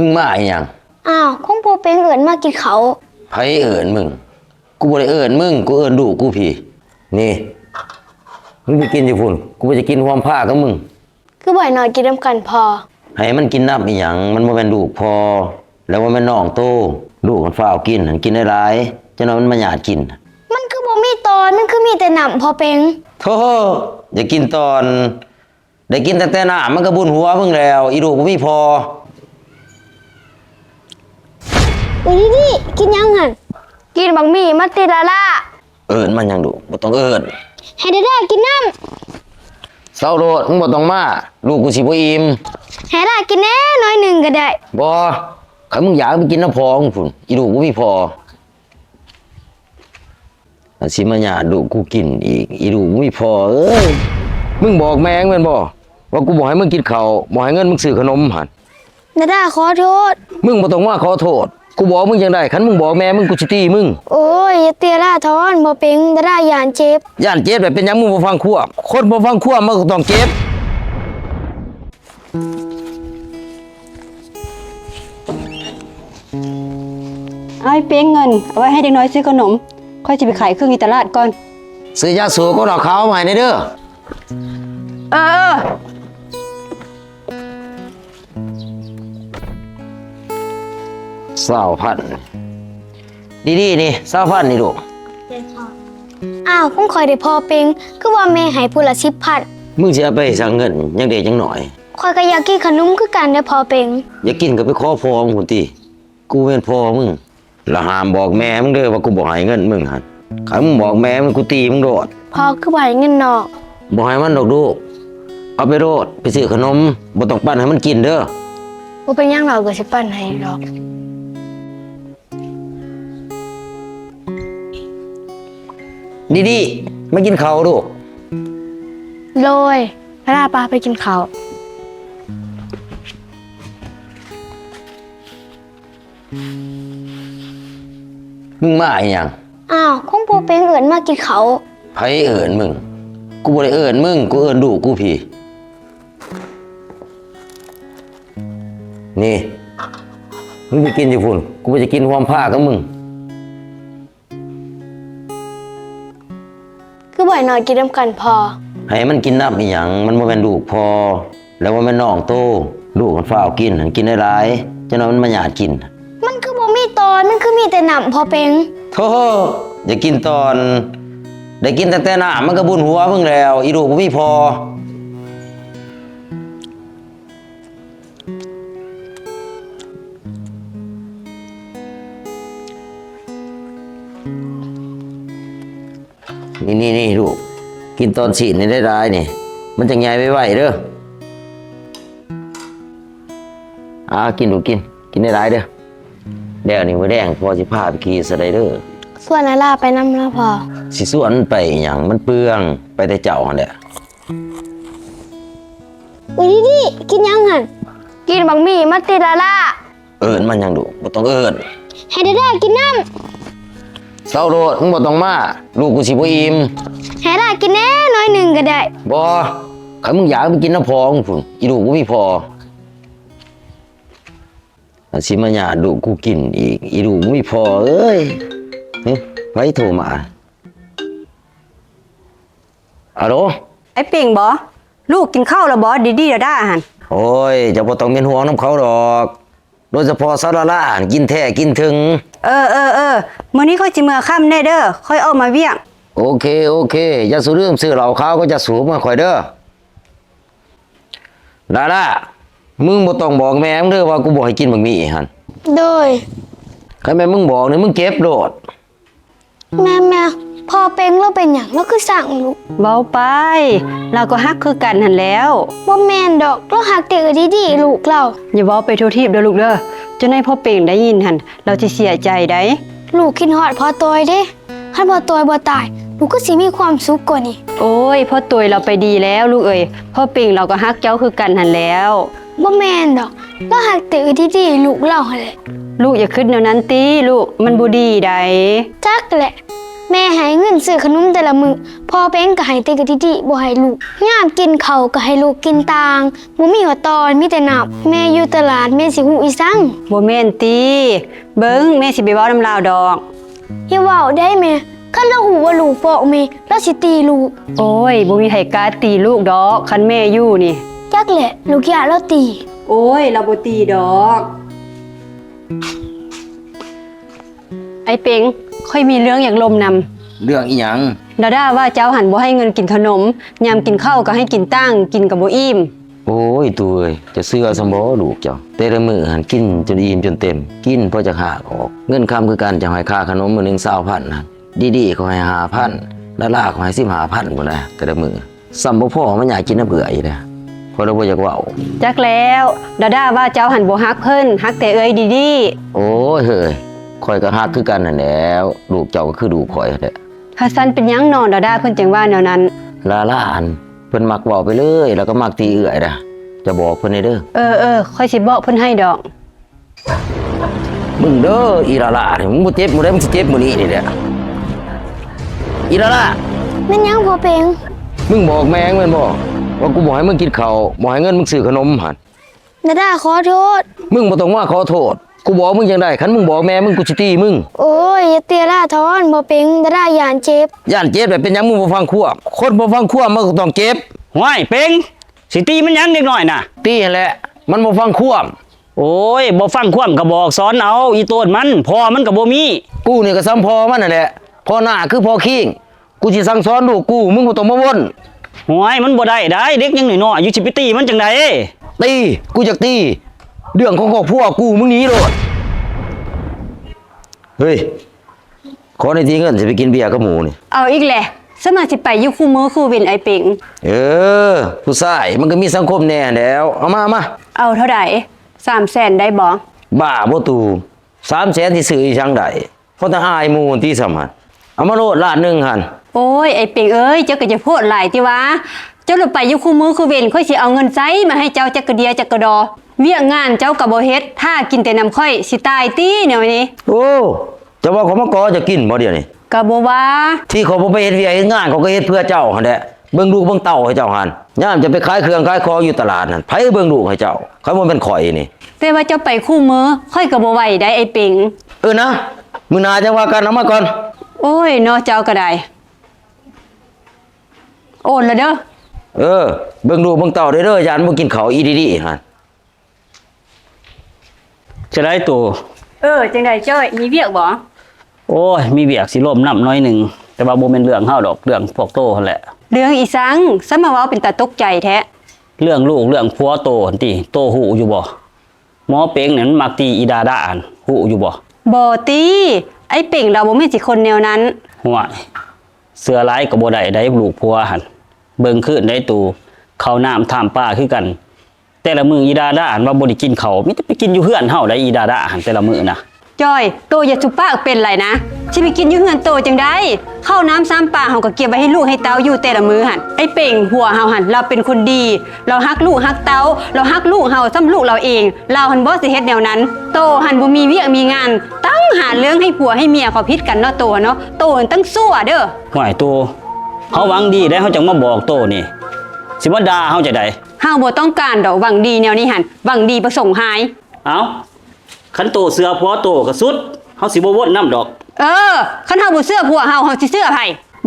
มึงมาอีหยังอ้าวคงโปเป็นเอิญมากินเขาไผเอิญมึงกูบ่ได้เอิญมึงกูเอิญดูกูพี่นี่มึงไปกินอยู่พุ่นกูจะกินความผ้ากับมึงคือบ่อยหน่อยกินน้ำกันพอให้มันกินน้ำอีหยังมันบ่แม่นลูกพอแล้วว่าแม่นน้องโตลูกมันฟ้าวกินหันกินได้หลายจังนั้นมันมาหยาดกินมันคือบ่มีตอนมันคือมีแต่หนำพอเป็นโธ่อย่ากินตอนได้กินแต่หน้ามันก็บุญหัวมึงแล้วอีลูกบ่มีพอดิกินยังหั่นกินบักหมี่มาติลาล่าเอิญมันยังดูบ่ต้องเอิญให้ดากินน้ำเศร้าโลดมึงบ่ต้องมาลูกกูสิบ่อิ่มให้ดากินแน่น้อยหนึ่งก็ได้บ่คันมึงอยากไปกินน้ำพอมึงพุ่นอีลูกบ่มีพอสิมาหยาดลูกกูกินอีกอีลูกบ่มีพอเอ้ยมึงบอกแม่งแม่นบ่ว่ากูบอกให้มึงกินข้าวบ่ให้เงินมึงซื้อขนมหั่นดาขอโทษมึงบ่ต้องมาขอโทษกูบอกมึงจังได้คันมึงบอกแม่มึงกูสิตีมึงโอ้ยอย่าเตียล่าทอนบ่เป็นดาย่านเจ็บย่านเจ็บแบบเป็นหยังมึงบ่ฟังควบคนบ่ฟังควบมันก็ต้องเจ็บไอ้เป้งเงินเอาไว้ให้เด็กน้อยซื้อขนมค่อยจะไปขายเครื่องในตลาดก่อนซื้อยาสูบก็เอาขาวมาให้เด้อเออ20,000ดีๆนี่20,000นี่ลูกอ้าวคงคอยได้พอเป็นคือว่าแม่ให้ผู้ละ10,000มึงสิเอาไปสั่งเงินยังเด็กจังหน่อยคอยก็อยากกินขนมคือกันได้พอเป็นอยากกินก็ไปขอพ่อมึงพุ่นติกูเป็นพ่อมึงแล้วห้ามบอกแม่มึงเด้อว่ากูบ่ให้เงินมึงหั่นคันมึงบอกแม่มึงกูตีมึงโดดพอคือบ่ให้เงินนอกบ่ให้มันดอกลูกเอาไปโดดไปซื้อขนมบ่ต้องปั้นให้มันกินเด้อบ่เป็นหยังหรอกก็สิปั้นให้ดอกดีๆมากินข้าวลูกโรยพาป้าไปกินข้าวมึงมาอีหยังอ้าวคงโปเป็นเอิญมากินเขาไผเอิญมึงกูบ่ได้เอิญมึงกูเอิญดูกูพี่นี่มึงไปกินอยู่พุ่นกูจะกินความผ้ากับมึงคือบ่อยหน่อยกินน้ำกันพอให้มันกินน้ำอีหยังมันบ่แม่นลูกพอแล้วว่าแม่นน้องโตลูกมันฟ้าวกินหันกินได้หลายจังนั้นมันมาหยาดกินมันคือบ่มีตอนมันคือมีแต่หนำพอเป็นโธ่อย่ากินตอนได้กินแต่หน้ามันก็บุญหัวมึงแล้วอีลูกบ่มีพอนี่ลูกกินตอนฉีดนี่ได้ร้ายนี่มันจะใหญ่ไวๆเด้อกินลูกกินได้ร้ายเด้อเดี๋ยวนี้มื้อแดงพอสิพาไปขี่สไลเดอร์ส่วนลาไปนำแล้วพอสิส่วนไปหยังมันเปลืองไปแต่เจ้าหั่นแหละดิกินยังหั่นกินบักหมี่มาติลาล่าเอิญมันยังดูบ่ต้องเอิญให้ดากินน้ำเศร้าโลดมึงบ่ต้องมาลูกกูสิบ่อิ่มให้ดากินแน่น้อยหนึ่งก็ได้บ่คันมึงอยากไปกินน้ำพอมึงพุ่นอีลูกบ่มีพอสิมาหยาดลูกกูกินอีกอีลูกบ่มีพอเอ้ยไว้โทรมาอะโหลไอ้เป่งบ่ลูกกินข้าวแล้วบ่ดีๆด้าหั่นโอ้ยจะบ่ต้องเป็นห่วงน้ำเขาดอกโดยเฉพาะซาลาล่ากินแท้กินถึงมื้อนี้ค่อยสิมื้อค่ำแน่เด้อค่อยเอามาเวียงโอเคอย่าสูลืมซื้อเหล้าขาวก็จะสูบมาค่อยเด้อล่ะมึงบ่ต้องบอกแม่มึงเด้อว่ากูบ่ให้กินบักหมี่หั่นโดยคันแม่มึงบอกนี่มึงเก็บโดดแม่พอเป็นแล้วเป็นหยังแล้วคือสั่งลูกเว้าไปเราก็ฮักคือกันหั่นแล้วบ่แม่นดอกเราฮักแต่ดีๆลูกเราอย่าเว้าไปทั่วทีบเด้อลูกเด้อจนให้พ่อเป่งได้ยินหั่นเราสิเสียใจได้ลูกคิดฮอดพอตอยเด้คันพอตอยบ่ตายลูกก็สิมีความสุขกว่านี้โอ้ยพ่อตอยเราไปดีแล้วลูกเอ้ยพ่อเป่งเราก็ฮักเจ้าคือกันหั่นแล้วบ่แม่นดอกเราฮักแต่ดีๆลูกเราหั่นแหละลูกอย่าคิดแนวนั้นติลูกมันบ่ดีใดจักแหละ แม่ให้เงินซื้อขนมแต่ละมื้อพ่อเป้งก็ให้แต่กะทิติบ่ให้ลูกยามกินข้าวก็ให้ลูกกินตางบ่มีหัวตอนมีแต่น้ำแม่อยู่ตลาดแม่สิฮู้อีสัง บ่แม่นติเบิ่งแม่สิไปเว้าน้ำลาวดอก อย่าเว้าได้แม่คันเราฮู้ว่าลูกฟ้องแม่เราสิตีลูก โอ้ยบ่มีไผกล้าตีลูกดอกคันแม่อยู่นี่ จักแหละลูกอยากเราตี โอ้ยเราบ่ตีดอก ไอ้เป็งค่อยมีเรื่องอยากลมนำ เรื่องอีหยัง ดาด้าว่าเจ้าหันบ่ให้เงินกินขนมยามกินข้าวก็ให้กินตั้งกินกับบ่อิ่ม โอ้ยตัวเอ้ยจะเสื้อสมบ่ลูกเจ้าแต่ละมื้อหันกินจนอิ่มจนเต็ม กินพอจะหากออก เงินคำคือการจะให้ค่าขนมมื้อหนึง20,000นะดีๆเขาให้5,000ดาราเขาให้15,000พุ่นน่ะแต่ละมื้อซ้ำบ่พอมันอยากกินน้ำเบื่ออีกนะพอเราบ่อยากเว้า จักแล้วดาด้าว่าเจ้าหันบ่ฮักเพิ่นฮักแต่เอ้ยดี โอ้ยเฮ้ยข่อยก็ฮักคือกันนั่นแหล้วลูกเจ้าก็คือลูกข่อยนั่นแหละ ๆถ้าซั่นเป็นหยังนอนดาด้าเพิ่นจังว่าแนวนั้น ลาล่าอันเพิ่นมักเว้าไปเลย แล้วก็มักตีเอื้อยนะจะบอกเพิ่นให้เด้อ ค่อยสิบอกเพิ่นให้ดอก มึงเด้ออีลาล่านี่มึงบ่เจ็บมื้อใดมึงสิเจ็บมื้อนี้นี่แหละอีลาล่า แม่นยังพ่อเป้ง มึงบอกแม่งแม่นบ่ว่ากูบ่ให้มึงกินข้าวบ่ให้เงินมึงซื้อขนมหั่น ดาขอโทษ มึงบ่ต้องมาขอโทษกูบอกมึงจังได๋คันมึงบอกแม่มึงกูสิตีมึง โอ้ยอย่าเตียล่าทอนพ่อเป้งดาย่านเจ็บ ย่านเจ็บแบบเป็นหยังมึงบ่ฟังควบคนบ่ฟังควบมันก็ต้องเจ็บ ห้วยเป็งสิตีมันหยังเด็กน้อยน่ะ ตีนั่นแหละมันบ่ฟังควบ โอ้ยบ่ฟังความก็บอกสอนเอาอีโตนมันพ่อมันก็บ่มี กูนี่ก็ซ้ำพอมันนั่นแหละพ่อหน้าคือพ่อคิงกูสิสั่งสอนลูกกูมึงบ่ต้องมาวน ห้วยมันบ่ได้เด็กยังน้อยๆอยู่สิไปตีมันจังได ตีกูอยากตีเรื่องของครอบครัวกูมึงหนีโลดเฮ้ยขอในทีเงินจะไปกินเบียร์กับหมูนี่ เอาอีกแหละสมาสิไปอยู่คู่มือคู่เว้นไอ้เป็ง เออผู้ชายมันก็มีสังคมแน่แล้วเอามา เอาเท่าใด300,000ได้บ่ บ้าบ่ตู300,000ที่ซื้ออีจังไดเพราะแต่อายหมู่ที่สำคัญเอามาโลดล้านหนึงหั่น โอ้ยไอ้เป็งเอ้ยเจ้าก็จะโพดหลายติวะเจ้าลงไปอยู่คู่มือคู่เว้นค่อยสิเอาเงินไสมาให้เจ้าจักกะเดียจักกะดอเวียกงานเจ้าก็บ่เฮ็ดถ้ากินแต่น้ำค่อยสิตายติแนวนี้ โอ้จะว่าเขามาขอจะกินบ่เดี๋ยวนี้ ก็บ่ว่า ที่เขาบ่ไปเฮ็ดเวียกเฮ็ดงานเขาก็เฮ็ดเพื่อเจ้าหั่นแหละเบิ่งลูกเบิ่งเต้าให้เจ้าหั่นยามจะไปขายเครื่องขายของอยู่ตลาดนั่นไผเบิ่งลูกให้เจ้าเขาบ่เป็นข่อยนี่ แต่ว่าเจ้าไปคู่มือค่อยก็บ่ไหวได้ไอ้เป็ง นะมื้อหน้าจังว่ากันเอามาก่อน โอ้ยเนาะเจ้าก็ได้โอนแล้วเด้อ เบิ่งลูกเบิ่งเต้าเด้อยานบ่กินข้าวอีดีๆหั่น จะได้ตัว จังได๋จ้อยมีเวียกบ่ โอ้ยมีเวียกสิล่มน้ำน้อยหนึงแต่ว่าบ่แม่นเรื่องเฮาดอกเรื่องพวกโตหั่นแหละ เรื่องอีสังซะมาเว้าเป็นตาตกใจแท้ เรื่องลูกเรื่องผัวโตหั่นติโตหูอยู่บ่หมอเป็งนั่นมักตีอีดาดาอันหูอยู่บ่ บ่ติไอ้เป่งเราบ่แม่นสิคนแนวนั้น ห่วยเสือร้ายก็บ่ได้ได้ลูกผัวหั่นเบิ่งขึ้นได้ตูข้าวน้ำท่ามป้าคือกัน แต่ละมื้ออีดาดาอันว่าบ่ได้กินข้าวมีแต่ไปกินอยู่เฮือนเฮาได้อีดาดาอันแต่ละมื้อน่ะ จอยโตอย่าสุปากเป็นไรนะสิไปกินอยู่เฮือนโตจังได๋ข้าวน้ำซ้ำปลาเฮาก็เก็บไว้ให้ลูกให้เต้าอยู่แต่ละมื้อหั่นไอ้เป่งหัวเฮาหั่นเราเป็นคนดี เราฮักลูกฮักเต้าเราฮักลูกเฮาซ้ำลูกเราเองเราหันบ่สิเฮ็ดแนวนั้น โตหันบ่มีเวียกมีงาน ตั้งหาเรื่องให้ผัวให้เมียเขาผิดกันเนาะโตเนาะโตหันตั้งซั่วเด้อ ห่วยโตเฮาหวังดีได้เฮาจังมาบอกโตนี่สิมาด่าเฮาจะได้ เฮาบ่ต้องการดอกหวังดีแนวนี้หั่นหวังดีประสงค์หาย เอ้าคันโตเสือผัวโตก็สุดเฮาสิบ่วนน้ำดอก คันเฮาบ่เชื่อผัวเฮาสิเชื่อไผ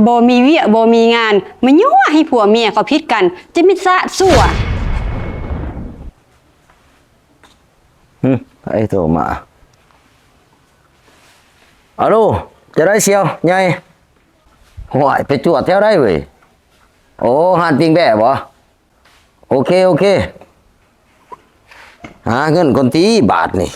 บ่มีเวียบ่มีงานมายั่วให้ผัวเมียเขาผิดกัน จะมิซะซั่ว ไอ้โทรมาอะโลจะได้เชียวใหญ่ห่วยไปจวดแถวได้เว้ยโอ้หานปิงแบ่บ่โอเคหาเงินคนตีบาทนี่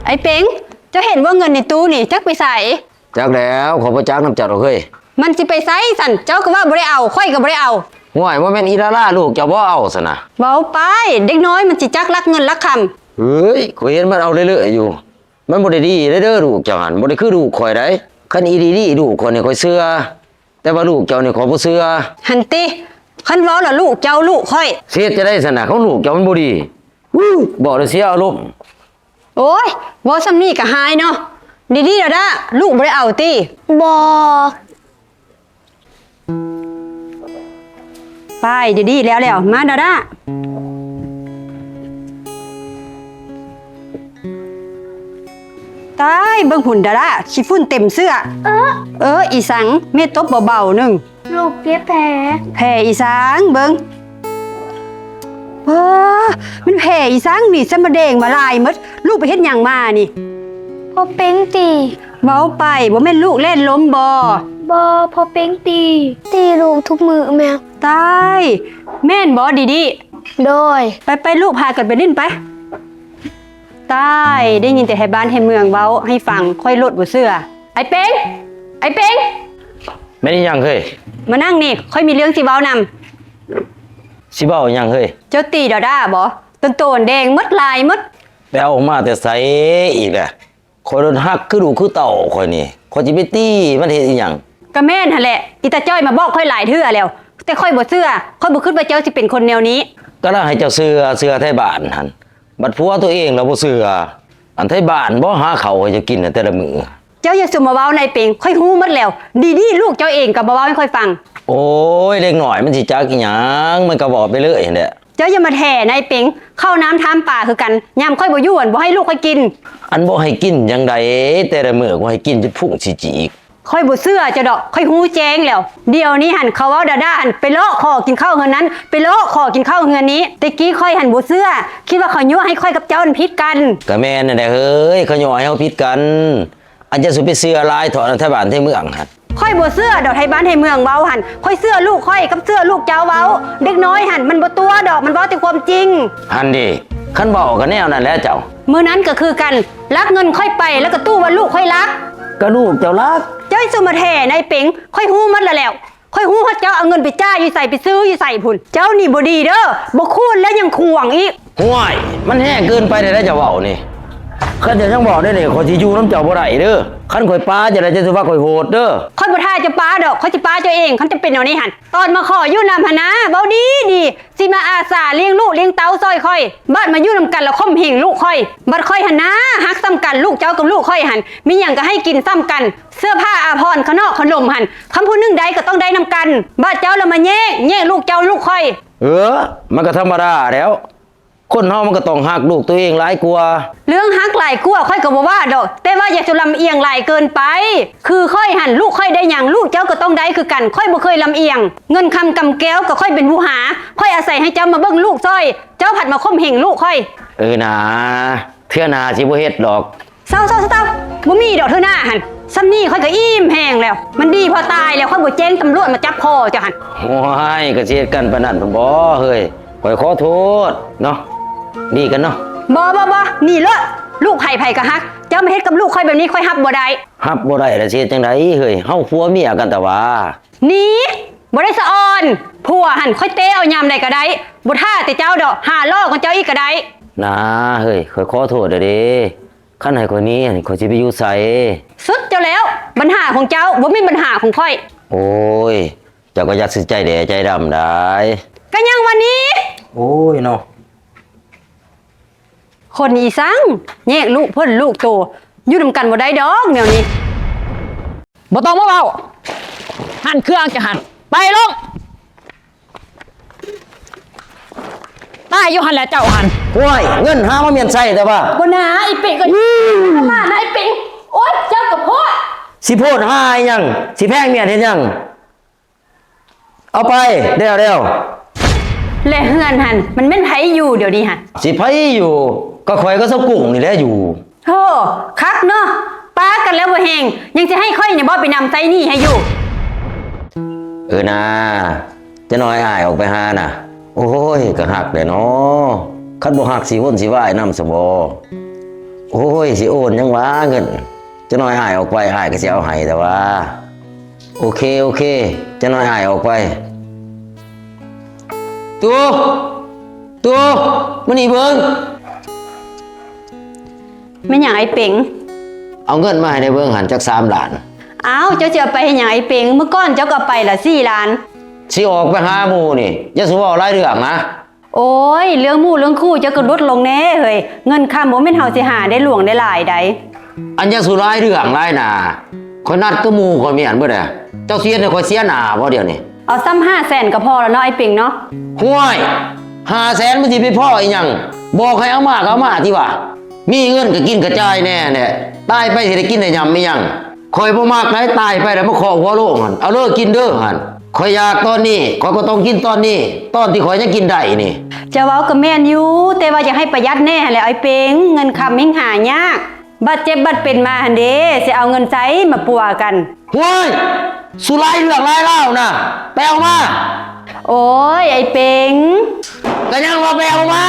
ไอ้เป็งเจ้าเห็นว่าเงินในตู้นี่จักไปใส่ จักแล้วขอบ่จักน้ำจัดหรอกเฮ้ย มันสิไปไสสั่นเจ้าก็ว่าบ่ได้เอาค่อยก็บ่ได้เอา ห่วยว่าแม่นอีลาล่าลูกจะบ่เอาซะนะ เว้าไปเด็กน้อยมันสิจักรักเงินรักคำ เฮ้ยข่อยเห็นมันเอาเรื่อยๆอยู่ มันบ่ได้ดีเด้อลูกเจ้าหันบ่ได้คือลูกข่อยได้คันอีดีๆลูกข่อยนี่ข่อยเชื่อแต่ว่าลูกเจ้านี่ข่อยบ่เชื่อ หันติคันเว้าล่ะลูกเจ้าลูกค่อย เสียจะได้สนะของลูกเจ้ามันบ่ดีบอกเลยเสียอารมณ์ โอ้ยเว้าซ้ำนี่ก็หายเนาะดีๆแล้วด้าลูกบ่ได้เอาติ บ่ ไปดีๆแล้วมาดาด้าตายเบิ่งหุ่นดาด้าขี้ฝุ่นเต็มเสื้ออีสังเม็ดตบเบาๆหนึง ลูกเจ็บแผล แผ่อีสังเบิ่งมันแผ่อีสังนี่จะมาแดงมาลายหมดลูกไปเฮ็ดหยังมานี่ พ่อเป็งตี เว้าไปบ่แม่นลูกเล่นล้มบ่ บ่พ่อเป็งตีลูกทุกมือแม่ ตายแม่นบ่ดี โดย ไปลูกพากันไปเล่นไปตายได้ยินแต่ให้บ้านให้เมืองเว้าให้ฟังค่อยลดบ่เสื้อไอ้เป้งแม่นอีหยังเฮ้ย มานั่งนี่ค่อยมีเรื่องสิเว้านำ สิเว้าอีหยังเฮ้ย เจ้าตีดาด้าบ่ต้นโตนแดงหมดลายหมด ไปเอาออกมาแต่ไสอีกแหละข่อยโดนฮักคือลูกคือเต่าข่อยนี่ข่อยสิไปตี้มันเฮ็ดอีหยัง ก็แม่นหั่นแหละอีตาจ้อยมาบอกค่อยหลายเทื่อแล้วแต่ค่อยบ่เชื่อค่อยบ่คิดว่าเจ้าสิเป็นคนแนวนี้ ก็ล่าให้เจ้าเสือไทยบ้านหั่นบัดผัวตัวเองเราบ่เสืออันไทยบ้านบ่หาข้าวให้เจะกินน่ะแต่ละมื้อ เจ้าอย่าสุมาเว้าในเปงค่อยฮู้หมดแล้วดีๆลูกเจ้าเองก็บ่เว้าให้ค่อยฟัง โอ้ยเด็กหน่อยมันสิจักอีหยังมันก็บอกไปเลยนั่นแหละ เจ้าอย่ามาแถ่ในเปงเข้าน้ำทามป่าคือกันยามค่อยบ่อยู่บ่ให้ลูกค่อยกิน อันบ่ให้กินจังใดแต่ละมื้อก็ให้กินจนพุ่งสิจีก ค่อยบ่เชื่อเจ้าดอกค่อยฮู้แจ้งแล้วเดี๋ยวนี้หันเขาเว้าดาหันไปเลาะขอกินข้าวเฮือนนั้นไปเลาะขอกินข้าวเฮือนนี้ตะกี้ค่อยหันบ่เชื่อคิดว่าเขายั่วให้ค่อยกับเจ้ามันผิดกัน ก็แม่นนั่นแหละเฮ้ยเขาย่อให้เฮาผิดกัน อันจะสิไปเสือหลายถอนไทยบ้านไทยเมืองหั่น ค่อยบ่เชื่อดอกไทยบ้านไทยเมืองเว้าหันค่อยเชื่อลูกค่อยกับเชื่อลูกเจ้าเว้าเด็กน้อยหันมันบ่ตัวดอกมันเว้าแต่ความจริง หั่นดิคันเว้าก็แนวนั้นแหละเจ้า มื้อนั้นก็คือกันลักเงินค่อยไปแล้วก็ตู้ว่าลูกค่อยลัก ก็ลูกเจ้ารัก เจ้าสุมาแท่ในเป๋งค่อยฮู้หมดแล้วค่อยฮู้ว่าเจ้าเอาเงินไปจ่ายอยู่ใส่ไปซื้ออยู่ใส่พุ่นเจ้านี่บ่ดีเด้อบ่คูณแล้วยังขวงอีก ห่วยมันแห้งเกินไปได้แล้วเจ้าเว้านี่คันจะจังบอกได้นี่ข่อยสิอยู่นำเจ้าบ่ได้เด้อคันข่อยป้าจะได้จะสิว่าข่อยโหดเด้อ ค่อยบ่ท่าจะป้าดอกค่อยสิป้าเจ้าเองคันจะเป็นแนวนี้หั่นตอนมาขออยู่นำหั่นนะเว้าดีสิมาอาสาเลี้ยงลูกเลี้ยงเต้าซอยค่อยบัดมาอยู่นำกันแล้วข่มเหงลูกค่อยบัดค่อยหั่นนะฮักซ้ำกันลูกเจ้ากับลูกค่อยหั่นมีหยังก็ให้กินซ้ำกัน เสื้อผ้าอาภรณ์ขนอกขนมหั่นคำผู้หนึงใดก็ต้องได้นำกันบัดเจ้าแล้วมาแย่งลูกเจ้าลูกค่อย มันก็ธรรมดาแล้วคนเฮามันก็ต้องฮักลูกตัวเองหลายกว่า เรื่องฮักหลายกลัวค่อยก็บ่ว่าดอกแต่ว่าอย่าจะลำเอียงหลายเกินไป คือค่อยหันลูกค่อยได้หยังลูกเจ้าก็ต้องได้คือกันค่อยบ่เคยลำเอียง เงินคำกำแก้วก็ค่อยเป็นผู้หาค่อยอาศัยให้เจ้ามาเบิ่งลูกซ้อยเจ้าผัดมาข่มเหงลูกค่อย นะเทื่อหน้าสิบ่เฮ็ดดอก เศร้าบ่มีดอกเท่าหน้าหันซ้ำนี่ค่อยก็อิ่มแห้งแล้ว มันดีพอตายแล้วค่อยบ่แจ้งตำรวจมาจับพ่อเจ้าหัน โอ้ยก็สิเฮ็ดกันปานนั้นพุ่นบ่เฮ้ยข่อยขอโทษเนาะดีกันเนาะ บ่นี่เลอะลูกไผก็ฮักเจ้ามาเฮ็ดกับลูกค่อยแบบนี้ค่อยฮับบ่ได้ ฮับบ่ได้แล้วสิเฮ็ดจังไดเฮ้ยเฮาผัวเมียกันแต่ว่า หนีบ่ได้สะออนผัวหันค่อยเตะเอายามใดก็ได้บ่ท่าแต่เจ้าดอกหาล้อของเจ้าอีกก็ได้ นะเฮ้ยข่อยขอโทษเด้อเด้คันให้ข่อยนี้ข่อยสิไปอยู่ไส สุดเจ้าแล้วปัญหาของเจ้าบ่มีปัญหาของค่อย โอ้ยเจ้าก็อยากสิใจแดใจดำได้ ก็ยังวันนี้ โอ้ยเนาะ คนอีสังแยกลูกเพิ่นลูกโตอยู่นำกันบ่ได้ดอกแนวนี้ บ่ต้องมาเว้าหันเครื่องจะหันไปลงตายอยู่หันแหละเจ้าหัน ห่วยเงินหามาเมียนใส่แต่ว่า บ่นาไอ้เป็งก็มานะไอ้เป็งโอ๊ยเจ้ากับพ่อ สิโพดหาอีหยังสิแพงเมียนเฮ็ดหยังเอาไปเร็ว และเฮือนหันมันแม่นไผอยู่เดี๋ยวนี้หัน สิไผอยู่ก็ข่อยก็เซากุ้งนี่แหละอยู่ โธ่คักเนาะป้ากันแล้วบ่แฮงยังจะให้ค่อยเนี่ยบ่ไปนำใจนี่ให้อยู่ นะจะน้อยอายออกไปหาน่ะโอ้ยก็หักเลยเนาะคันบ่หักสิวนสิว่ายน้ำสบโอ้ยสิโอนยังวะเงินจะน้อยอายออกไปอายก็สิเอาให้แต่ว่าโอเคจะน้อยอายออกไปตัวมานี่เบิ่ง แม่นหยังไอ้เป็ง เอาเงินมาให้ในเบิ่งหันจัก3ล้าน อ้าวเจ้าจะเอาไปเฮ็ดหยังไอ้เป่งเมื่อก่อนเจ้าก็เอาไปละ4 ล้าน สิออกไปหาหมู่นี่อย่าสิเว้าหลายเรื่องนะ โอ้ยเรื่องหมู่เรื่องคู่เจ้าก็ลดลงแน่เฮ้ยเงินค่าบ่แม่นเฮาสิหาได้หลวงได้หลายใด อันอย่าสิหลายเรื่องหลายหน้าข่อยนัดกับหมู่ข่อยมีอันเบิดอะเจ้าเสียให้ข่อยเสียหน้าบ่เดี๋ยวนี้ เอาซ้ำ500,000ก็พอแล้วเนาะไอ้เป่งเนาะ ห่วย500,000มันสิไปพ่ออีหยังบอกให้เอามาก็เอามาที่ว่ามีเงินก็กินกระจายแน่เนี่ยตายไปสิได้กินได้ยำไม่ยังข่อยบ่มักไหนตายไปแล้วมาขอหัวโลกหั่นเอาเลิกกินเด้อหั่นข่อยอยากตอนนี้ข่อยก็ต้องกินตอนนี้ตอนที่ข่อยยังกินได้นี่ จะเว้าก็แม่นอยู่แต่ว่าอยากให้ประหยัดแน่แหละไอ้เป่งเงินคำมิ่งหายากบัดเจ็บบัดเป็นมาหั่นเด้สิเอาเงินไสมาปัวกัน ห่วยสุไลเรื่องไรเล่านะไปเอามา โอ้ยไอ้เป่ง ก็ยังว่าไปเอามา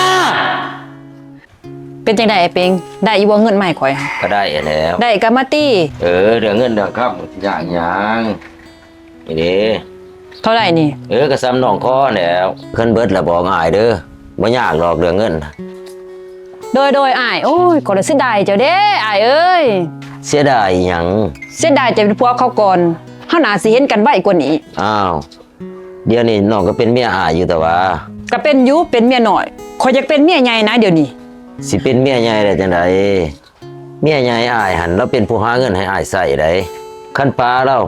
เป็นจังไดไอ้เปงได้อีบ่เงินมาใหม่ข่อย ก็ได้แล้ว ได้ก็มาตี้ เดี๋ยวเงินเดี๋ยวครับอย่างนี่เด้ เท่าไหร่นี่ ก็ซ้ำน้องคอแล้วขึ้นเบิดแล้วบอกง่ายเด้อบ่ยากหรอกเรื่องเงิน โดยอ้ายโอ้ยก็เลยเสียดายเจ้าเด้อ้ายเอ้ย เสียดายหยัง เสียดายจะเป็นผัวเขาก่อนเฮาน่าสิเห็นกันไว้กว่านี้ อ้าวเดี๋ยวนี้น้องก็เป็นเมียอายอยู่แต่ว่า ก็เป็นอยู่เป็นเมียน้อยข่อยอยากเป็นเมียใหญ่นะเดี๋ยวนี้ สิเป็นเมียใหญ่ได้จังไดเมียใหญ่อายหันเราเป็นผู้หาเงินให้อายใส่ได้คันปลาเรา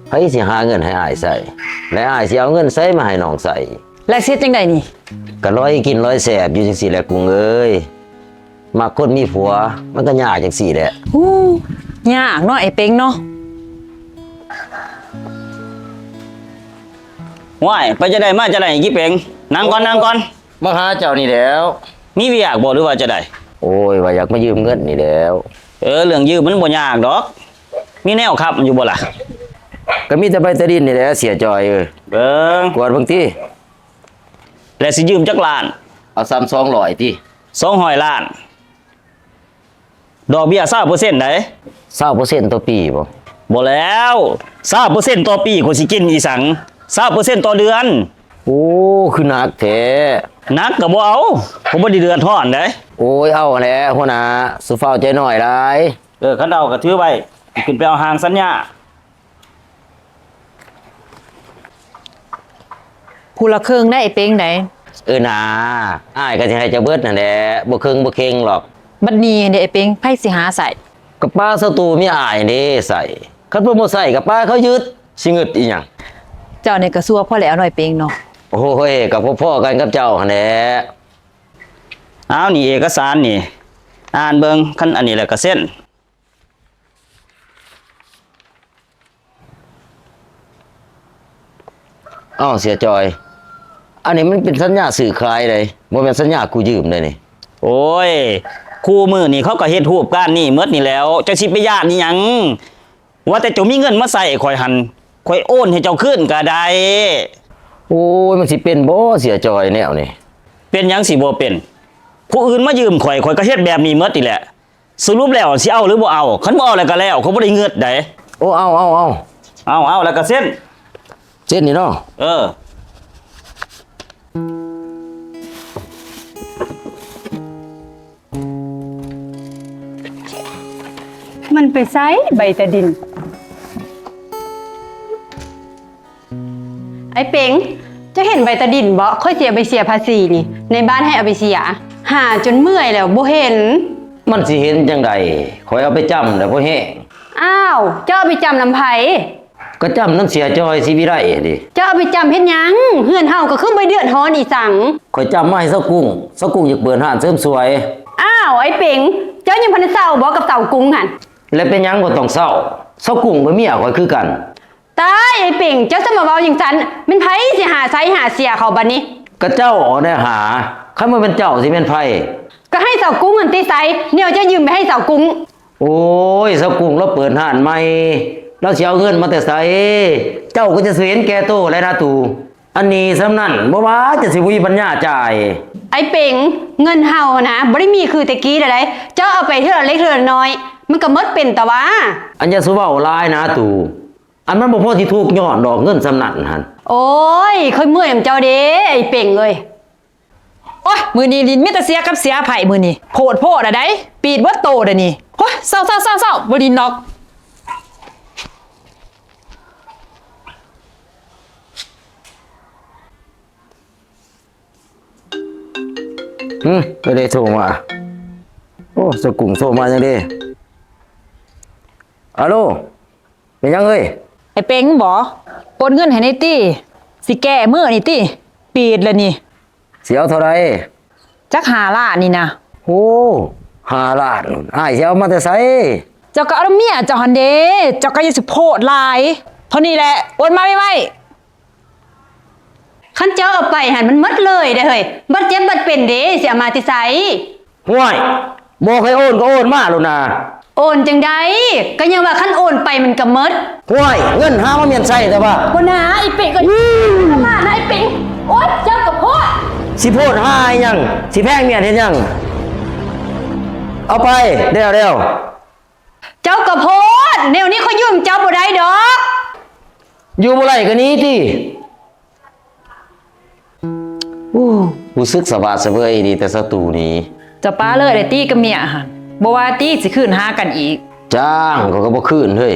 ไผสิหาเงินให้อายใส่และอายสิเอาเงินใส่มาให้น้องใส่ และเสียจังไดนี่ ก็ร้อยกินร้อยแสบอยู่จังซี่แหละกุ้งเอ้ยมักคนมีผัวมันก็ยากจังซี่แหละ ฮู้ยากเนาะไอ้เปงเนาะ ว้ายไปจะได้มาจะได้กี่เปงนั่งก่อนมาหาเจ้านี่แล้ว มีเวียกบ่หรือว่าจะได้ โอ้ยว่าอยากมายืมเงินนี่แล้ว เรื่องยืมมันบ่ยากดอก มีแนวครับอยู่บ่ล่ะ ก็มีแต่ใบตะดินนี่แหละเสียจอยเบิ่ง กวดบางที แล้วสิยืมจักล้าน เอาซ้ำ200ติ 200 ล้าน ดอกเบี้ย20%ได้ 20%ต่อปีบ่ บ่แล้ว20%ต่อปีก็สิกินอีสัง20%ต่อเดือน โอ้คือหนักแท้ นักก็บ่เอาผมบ่ได้เดือดร้อนเด้ โอ้ยเอาแหล้วหัวหน้าสุฟ้าวใจน้อยหลาย คันเอาก็ถือไว้ขึ้นไปเอาหางสัญญา ผู้ละครึ่งได้ไอ้เปงได น่าอ้ายก็สิให้เจ้าเบิดนั่นแหละบ่ครึ่งบ่เค็งหรอก บัดนี้เด้ไอ้เปงไผสิหาใส่ กระป้าสตูมีอ้ายนี่ใส่คันเพิ่นบ่ใส่กระป้าเขายึดสิงึดอีหยัง เจ้านี่ก็ซัวพอแล้วหน่อยเปงเนาะ โอ้ยก็พ่อๆกันกับเจ้าหั่นแหละ เอานี่เอกสารนี่ อ่านเบิ่งคันอันนี้แหละก็เส้น อ้าวเสียจอย อันนี้มันเป็นสัญญาซื้อขายเลยบ่แม่นสัญญากู้ยืมเลยนี่ โอ้ยคู่มือนี่เขาก็เฮ็ดรูปการนี่หมดนี่แล้วเจ้าสิไปญาตินี่หยังว่าแต่เจ้ามีเงินมาใส่ข่อยหันข่อยโอนให้เจ้าคืนก็ได้ โอ้ยมันสิเป็นบ่เสียจอยแนวนี่ เป็นหยังสิบ่เป็นผู้อื่นมายืมข่อยก็เฮ็ดแบบนี้หมดนี่แหละสรุปแล้วสิเอาหรือบ่เอาคันบ่เอาแล้วก็แล้วเขาบ่ได้เงิดได้ โอ้เอา เอาแล้วก็เส้น เส้นนี่เนาะ มันไปไสใบตะดิน ไอ้เป๋งจะเห็นใบตะดินบ่ค่อยเสียไปเสียภาษีนี่ในบ้านให้เอาไปเสียหาจนเมื่อยแล้วบ่เห็น มันสิเห็นจังไดข่อยเอาไปจำแล้วบ่แฮง อ้าวเจ้าเอาไปจำลำไผ ก็จำน้ำเสียจอยสิวิไลดิ เจ้าเอาไปจำเฮ็ดหยังเฮือนเฮาก็คือบ่เดือดร้อนอีสัง ข่อยจำมาให้เซากุ้งอยากเปิดร้านเสริมสวย อ้าวไอ้เป๋งเจ้ายังพันเศร้าบ่กับเต่ากุ้งหั่น และเป็นหยังบ่ต้องเศร้าเซากุ้งกับเมียข่อยคือกัน ตายไอ้เป๋งเจ้าจะมาเว้าอย่างฉันมันไผสิหาไสหาเสียเขาบัดนี้ ก็เจ้าออกได้หาคันบ่เป็นเจ้าสิเป็นไผ ก็ให้เสากุ้งอันติไสเนี่ยเจ้ายืมไปให้เสากุ้ง โอ้ยเซากุ้งเราเปิดร้านใหม่เราสิเอาเงินมาแต่ไสเจ้าก็จะเห็นแก่โตแล้วนะตู่อันนี้สำนั้นบ่ว่าจะสิมีปัญญาจ่าย ไอ้เป๋งเงินเฮานะบ่ได้มีคือตะกี้ใดๆเจ้าเอาไปเท่าละเล็กเท่าละน้อยมันก็หมดเป็นตะวะ อันจะสุเว้าหลายนะตู่อันมันบ่พอสิถูกยอดดอกเงินสำนั้นหั่น โอ้ยค่อยเมื่อยนำเจ้าเด้ไอ้เป๋งเอ้ย โอ้ยมื้อนี้ลินมีแต่เสียกับเสียไผมื้อนี้โพดอะได้ปีดเบิดโตเด้อนี่ โอ้ยเศร้าบ่ดินดอก ไปได้โทรมาโอ้สกุ่งโทรมาจังเด้อะโลเป็นยังเอ้ย ไอ้เป็งบ่โอนเงินให้ในตี้สิแก้มื้อนี่ติปีดแล้วนี่ สิเอาเท่าไหร่ จัก5ล้านนี่นะ โอ้5 ล้านอ้ายสิเอามาแต่ไส เจ้าก็เอาเมียเจ้าหันเด้เจ้าก็อย่าสิโพดหลายเท่านี้แหละโอนมาไว้ คันเจ้าเอาไปหันมันหมดเลยเด้อเฮ้ยบัดเจ็บบัดเป็นเด้สิเอามาที่ไส ห่วยบอกให้โอนก็โอนมาแล้วนะ โอนจังได๋ก็ยังว่าคันโอนไปมันก็หมด ห่วยเงินหามาเมียนใส่แต่ว่า บ่นะไอ้เป็งก็มานะไอ้เป็งโอ๊ยเจ้ากับพ่อ สิโพดหาอีหยังสิแพงเมียนเฮ็ดหยังเอาไปเร็ว เจ้ากับโพดแนวนี้เขายุ่งเจ้าบ่ได้ดอก อยู่บ่ไรก็หนี้ติรู้สึกสบายเสบยดีแต่ศัตรูนี้ เจ้าป้าเลิกได้ตี้กับเมียหันบ่ว่าตี้สิคืนหากันอีก จ้างก็บ่คืนเฮ้ย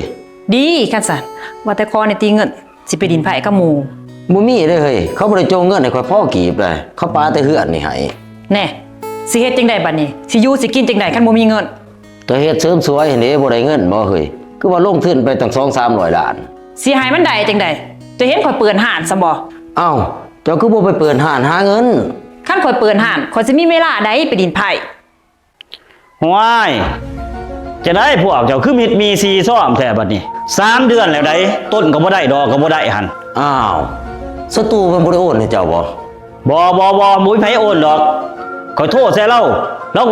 ดีคันสันว่าแต่คอในตีเงินสิไปดินไผกับหมู่ บ่มีเด้อเฮ้ยเขาบ่ได้โจงเงินให้ข่อยพ่อกีบเลยเขาปาแต่เฮือนนี่ให้ แน่สิเฮ็ดจังไดบัดนี้สิอยู่สิกินจังไดคันบ่มีเงิน ก็เฮ็ดเสริมสวยนี่บ่ได้เงินบ่เฮ้ยคือว่าลงทุนไปตั้ง 2-300 ล้าน สิให้มันได้จังไดจะเห็นข่อยเปิดห้านซะบ่ เอ้าเจ้าคือบ่ไปเปิดห้านหาเงิน คันข่อยเปิดห้านข่อยสิมีเวลาใดไปดินไผ ว้ายจะได้พวกเจ้าคือมิดมีซีซ่อมแท้บัดนี้3 เดือนแล้วได้ต้นก็บ่ได้ดอกก็บ่ได้หัน อ้าวศัตรูเพิ่นบ่ได้โอนให้เจ้าบ่ บ่มุ้ยไผโอนดอกขอโทษแซ่เรา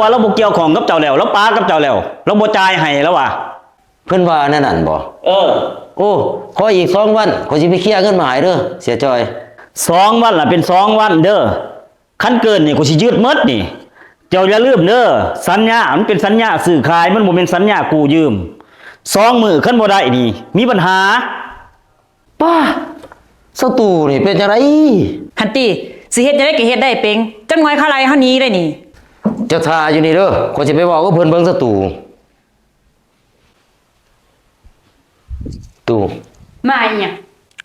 ว่าเราบ่เกี่ยวของกับเจ้าแล้วเราปากับเจ้าแล้วเราบ่จ่ายให้แล้วว่ะ เพิ่นว่าแน่นั่นบ่ เออ โอ้ขออีก2 วันข่อยสิไปเคลียร์เงินมาให้เด้อเสียจอย 2 วันล่ะเป็น2 วันเด้อคันเกินนี่กูสิยืดหมดนี่ เจ้าอย่าลืมเด้อสัญญามันเป็นสัญญาซื้อขายมันบ่เป็นสัญญากู้ยืม2 มื้อคันบ่ได้นี่มีปัญหา ป้าศัตรูนี่เป็นจังได หันติสิเฮ็ดจังไดก็เฮ็ดได้เป็งจังน้อยเขาไล่เฮาหนีได้นี่ เจ้าท่าอยู่นี่เด้อข่อยสิไปบอกกับเพิ่นเบิ่งศัตรูตู่ มาอีหยัง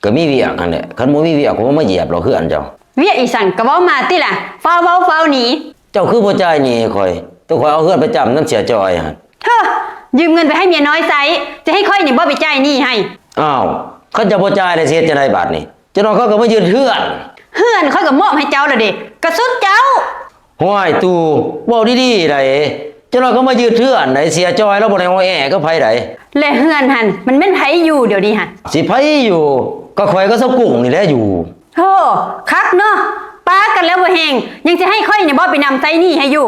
ก็มีเวียกนั่นแหละคันบ่มีเวียกก็บ่มาเหยียบเราเฮือนเจ้า เวียอีสั่นก็เว้ามาติล่ะเฝ้าหนี เจ้าคือบ่จ่ายหนี้ข่อยแต่ข่อยเอาเฮือนไปจำนำเสียจอยหั่น เฮ้อยืมเงินไปให้เมียน้อยไสจะให้ค่อยนี่บ่ไปจ่ายหนี้ให้ อ้าวคันเจะบ่จ่ายได้สิเฮ็ดจังไดบาดนี้เจ้าน้องเขาก็มายืนเฮือน เฮือนค่อยก็มอบให้เจ้าแล้วเด้ก็สุดเจ้า ห้วยตู่เว้าดีๆได้เจ้าน้องเขามายืนเฮือนได้เสียจอยแล้วบ่ได้ฮ้อแอก็ไผได้ และเฮือนหันมันแม่นไผอยู่เดี๋ยวนี้หัน สิไผอยู่ก็ข่อยก็เซากุ้งนี่แหละอยู่ โธ่คักเนาะป้ากันแล้วบ่แฮงยังจะให้ค่อยนี่บ่ไปนำไสหนี้ให้อยู่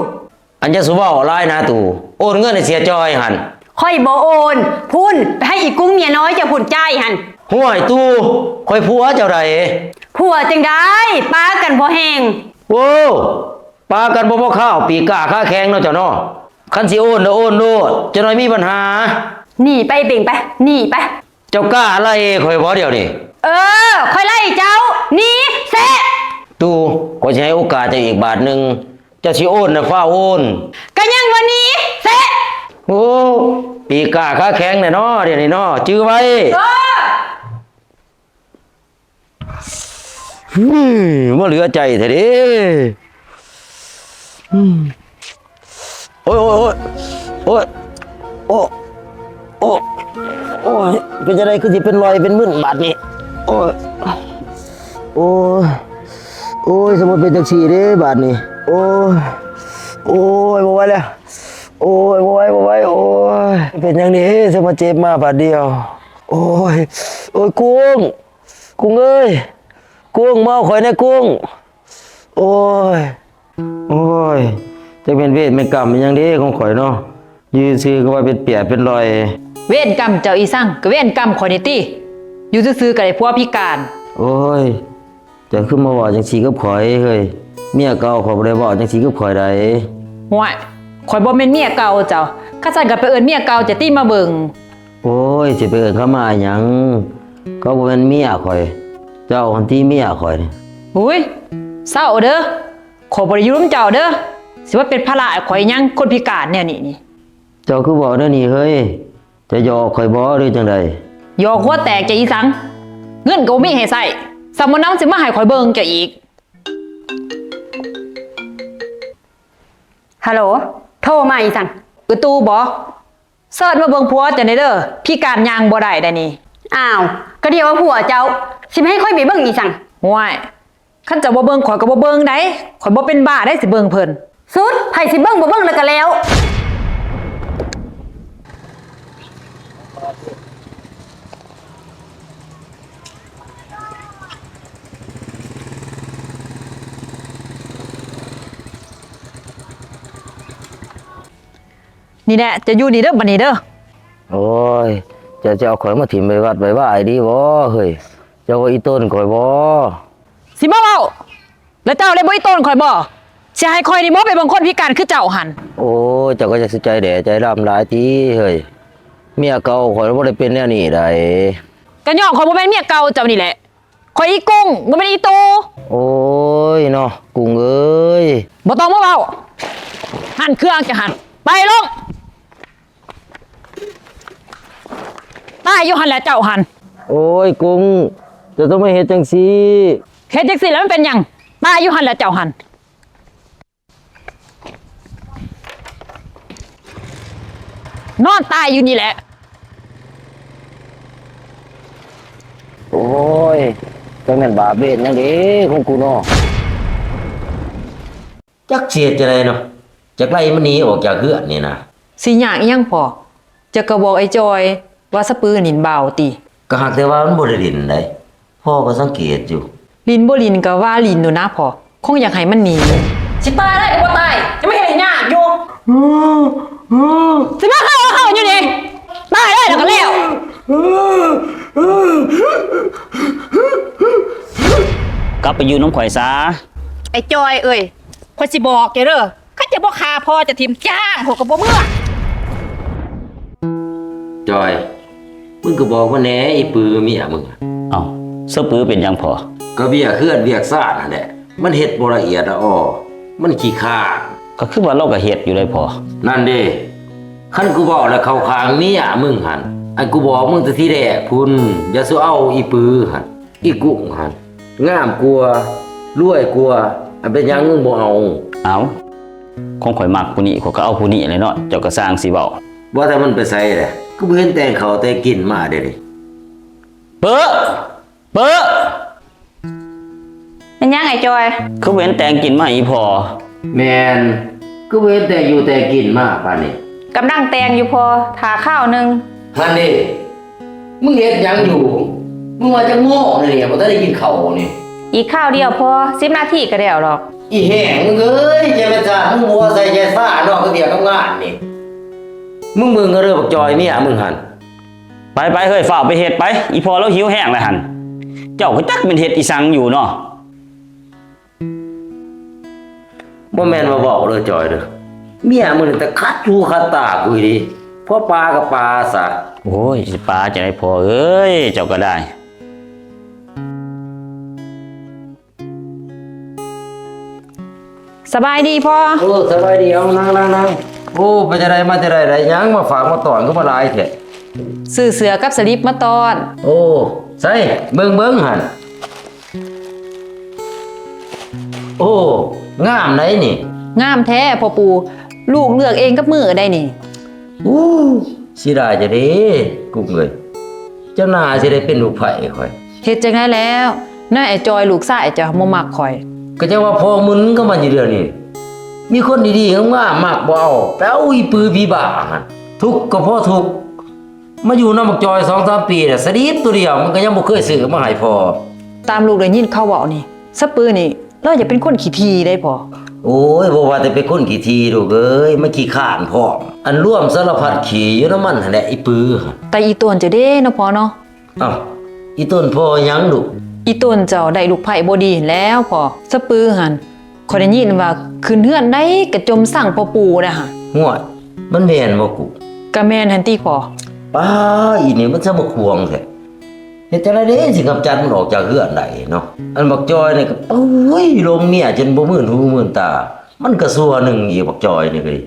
อันจะสุเว้าหลายนะตู่โอนเงินให้เสียจอยหั่น ค่อยบ่โอนพุ่นไปให้อีกุ้งเมียน้อยเจะพุ่นจ่ายหัน ห้วยตู่ข่อยผัวเจ้าใด ผัวจังได้ป้ากันบ่แฮง โว้ปากันบ่พอข้าวปีกาค่าแข็งเนาะเจ้าเนาะคันสิโอนโอนโลดเจ้าน้อยมีปัญหา หนีไปเบ่งไปหนีไป เจ้ากล้าอะไรข่อยบ่เดี๋ยวนี้ เออค่อยไล่เจ้าหนีเสะ ตู่ข่อยสิให้โอกาสเจ้าอีกบาทหนึงเจ้าสิโอนน่ะฟ้าโอน ก็ยังบ่หนีเสะ โอ้ปีกาค่าแข็งเนี่ยเนาะเดี๋ยวนี้เนาะจื้อไว้ เออ บ่เหลือใจแท้เด้โอ้ยโอ้ยโอ้ยโอ้ยโอ้ยเป็นจังไดคือสิเป็นรอยเป็นมึนบาดนี้โอ้ยโอ้ยโอ้ยสมมุติเป็นจังซี่เด้บาดนี้โอ้ยโอ้ยบ่ไหวแล้วโอ้ยบ่ไหวโอ้ยเป็นจังนี้สมมาเจ็บมาบาดเดียวโอ้ยโอ้ยกุ้งเอ้ยกุ้งเมาข่อยนะกุ้งโอ้ยโอ้ยจะเป็นเวทเป็นกรรมเป็นหยังเด้ของข่อยเนาะยืนซื่อก็ว่าเป็นเปียกเป็นรอย เวรกรรมเจ้าอีสั่งก็เวรกรรมข่อยนี่ติอยู่ซื่อๆก็ได้ผัวพิการ โอ้ยจะขึ้นมาว่าจังซี่กับข่อยเฮ้ยเมียเก่าข่อยบ่ได้เว้าจังซี่กับข่อยได้ ห่วยข่อยบ่แม่นเมียเก่าเจ้าข้าสั่นก็ไปเอิ้นเมียเก่าจะติมาเบิ่ง โอ้ยสิไปเอิ้นเขามาหยังเขาบ่แม่นเมียข่อย เจ้าคนที่เมียข่อยนี่ อุ้ยเศร้าเด้อขอยบ่ได้อยู่นำเจ้าเด้อสิว่าเป็นภาระให้ข่อยหยังคนพิการแนวนี้นี่ เจ้าคือบอกเด้อนี่เฮ้ยจะหยอกข่อยบ่หรือจังใด ยอหัวแตกจะอีสัง เงินก็บ่มีให้ใส่สำมน้ำสิมาให้ข่อยเบิ่งจะอีก ฮัลโหลโทรมาอีสัง ตู้บ่เสิร์ชมาเบิ่งผัวจะได้เด้อพี่การยางบ่ได้ได้นี่ อ้าวก็เดียวว่าผัวเจ้าสิไม่ให้ค่อยไปเบิ่งอีสัง ห่วยคันจะบ่เบิ่งข่อยก็บ่เบิ่งได้ข่อยบ่เป็นบ้าได้สิเบิ่งเพิ่น สุดไผสิเบิ่งบ่เบิ่งแล้วก็แล้ว นี่แหละจะอยู่นี่เด้อบัดนี้เด้อ โอ้ยจะเอาข่อยมาถิ่มไปวัดไปว่าไอ้ดีบ่เฮ้ยเจ้าว่าอีต้นข่อยบ่ สิมาเว้าแล้วเจ้าได้บ่อีต้นข่อยบ่สิให้ข่อยนี่บ่ไปเบิ่งคนพิการคือเจ้าหั่น โอ้ยเจ้าก็จะสิใจแด่ใจดำหลายทีเฮ้ยเมียเก่าข่อยบ่ได้เป็นแนวนี้ได้ ก็ย่องข่อยบ่แม่นเมียเก่าเจ้านี่แหละข่อยอีกุ้งบ่แม่นอีตู โอ้ยเนาะกุ้งเอ้ย บ่ต้องมาเว้าหั่นเครื่องจะหั่นไปลงตายอยู่หั่นแหละเจ้าหั่น โอ้ยกุ้งจะต้องไม่เฮ็ดจังซี่ เฮ็ดจังซี่แล้วมันเป็นหยังตายอยู่หั่นแหละเจ้าหั่นนอนตายอยู่นี่แหละ โอ้ยจังแม่นบาปเวรหยังเด้ของกูเนาะจักเสียจะไดเนาะจักไล่มันหนีออกจากเฮือนนี่นะ สิหยังอีหยังพอจะก็บอกไอ้จอยว่าสะปือนินเบาติ ก็หากแต่ว่ามันบ่ได้ดินได้พ่อก็สังเกตอยู่ ลินบ่ลินก็ว่าลินอยู่นะพอคงอยากให้มันหนีสิตายได้ก็บ่ตายจะไม่เห็นยากอยู่สิมาเข้าอยู่นี่ตายได้แล้วก็แล้ว กลับไปอยู่น้ำข่อยซา ไอ้จอยเอ้ยคนสิบอกแกเด้อข้าจะบ่คาพอจะทิมจ้างหัวกับบ่เมื่อ จอยมึงก็บอกว่าแหน่อีปือเมียมึง เอ้าเสื้อปื้อเป็นหยังพอ ก็เบี้ยเคลื่อนเบียกซ่านนั่นแหละมันเฮ็ดบ่ละเอียดอะอ้อมันขี้ข้าน ก็คือว่าเราก็เฮ็ดอยู่เลยพอ นั่นเด้คันกูบอกแล้วเข้าข้างเมียมึงหั่นอันกูบอกมึงแต่ทีแรกพุ่นอย่าสู้เอาอีปือหั่นอีกุ้งหั่นงามกลัวรวยกลัวอันเป็นหยังมึงบ่เอา เอาของข่อยมักผู้นี้ข่อยก็เอาผู้นี้เลยเนาะเจ้าก็สร้างสิเว้า ว่าแต่มันไปใส่แหละก็บ่เห็นแต่งเขาแต่กินมาเด้ดิ เป๊ะเป๊ะ เป็นยังไงจอย คือเว้นแต่งกินมาอีพอ แม่นก็บ่เห็นแต่อยู่แต่กินมาปานนี้ กำลังแตงอยู่พอทาข้าวหนึง ฮันนี่มึงเฮ็ดหยังอยู่มึงว่าจะโง่นี่บ่ได้กินข้าวนี่ อีกข้าวเดียวพอ10 นาทีก็แล้วหรอก อีแห้งมึงเอ้ยใจมันจ้ามึงมัวใส่ใจซ่านอกก็เดียวกับงานนี่มึงก็เริ่มบักจอยเมียมึงหั่น ไปเฮ้ยฝ่ากไปเฮ็ดไป อีพอแล้วหิวแห้งแล้วหั่นเจ้าก็จักเป็นเฮ็ดอีสังอยู่เนาะ บ่แม่นว่าบอกเด้อจอยเด้อเมียมึงนี่แต่คัดหูคัดตากูอีดิพ่อปลากับปลาซะ โอ้ยสิปลาจะได้พอเอ้ยเจ้าก็ได้ สบายดีพ่อ โอ้สบายดีเอานั่งโอ้ไปจะได้มาจะได้หยังมาฝากมาตอนก็มาหลายแท้ ซื้อเสือกับสลิปมาตอน โอ้ใส่เบิ่งหั่นโอ้งามไหนนี่ งามแท้พ่อปู่ลูกเลือกเองกับมือได้นี่ อู้สิได้จะเด้กุ้งเอ้ยเจ้าหน้าสิได้เป็นลูกไผ่ข่อย เฮ็ดจังได๋แล้วน้าไอ้จอยลูกชายจะบ่มักข่อย ก็จะว่าพอมึนก็มาอยู่เดือนนี้มีคนดีๆงามๆมากบ่เอาแป้วอีปือพี่บ้าหั่นทุกข์ก็เพราะทุกข์มาอยู่นำบักจอย 2-3 ปีน่ะสดิบตัวเดียวมันก็ยังบ่เคยซื้อมาให้พอ ตามลูกได้ยินเขาเว้านี่สะปือนี่เราอย่าเป็นคนขี้ทีได้พ่อ โอ้ยบ่ว่าแต่เป็นคนขี้ทีลูกเอ้ยมันขี้ข้านพร้อมอันร่วมสารพัดขี้อยู่นำมันหั่นแหละอีปือหั่น แต่อีตวนจะเด้เนาะพ่อเนาะ อ้าวอีต้นพ่อหยังลูก อีตวนเจ้าได้ลูกไผ่บ่ดีหั้นแล้วพ่อสะปือหั่นข่อยได้ยินว่าขึ้นเฮือนได้กระจมสั่งพ่อปู่นะฮะ ห่วยมันแม่นบ่กู ก็แม่นหั่นติพ่อ ป้าอีนี่มันซะบ่ควงแท้เฮ็ดจังได๋เด้สิกำจัดมันออกจากเฮือนได้เนาะอันบักจอยนี่ก็โอ้ยลมเมียจนบ่มื่นหูมื่นตา มันก็ซัวหนึงอีบักจอยนี่ก็ดิ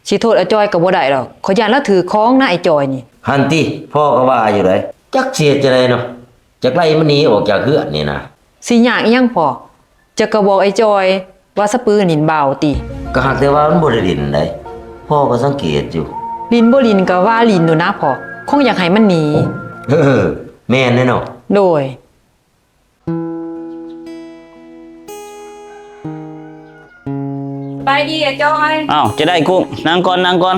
สิโทษอาจอยก็บ่ได้ดอกขอยย่านละถือของนะไอ้จอยนี่ หันติพ่อก็ว่าอยู่เลยจักเสียจะไดเนาะจักไล่มันหนีออกจากเฮือนนี่นะ สิยากอีหยังพอจะก็บอกไอ้จอยว่าสะปือนินบ่าวติ ก็หากแต่ว่ามันบ่ได้ดินได้พ่อก็สังเกตอยู่ ลินบ่ลินก็ว่าลินอยู่นะพอคงอยากให้มันหนี เออแม่นแน่เนาะ โดย ไปดีอะจอย อ้าวจะได้กุ้งนางก่อน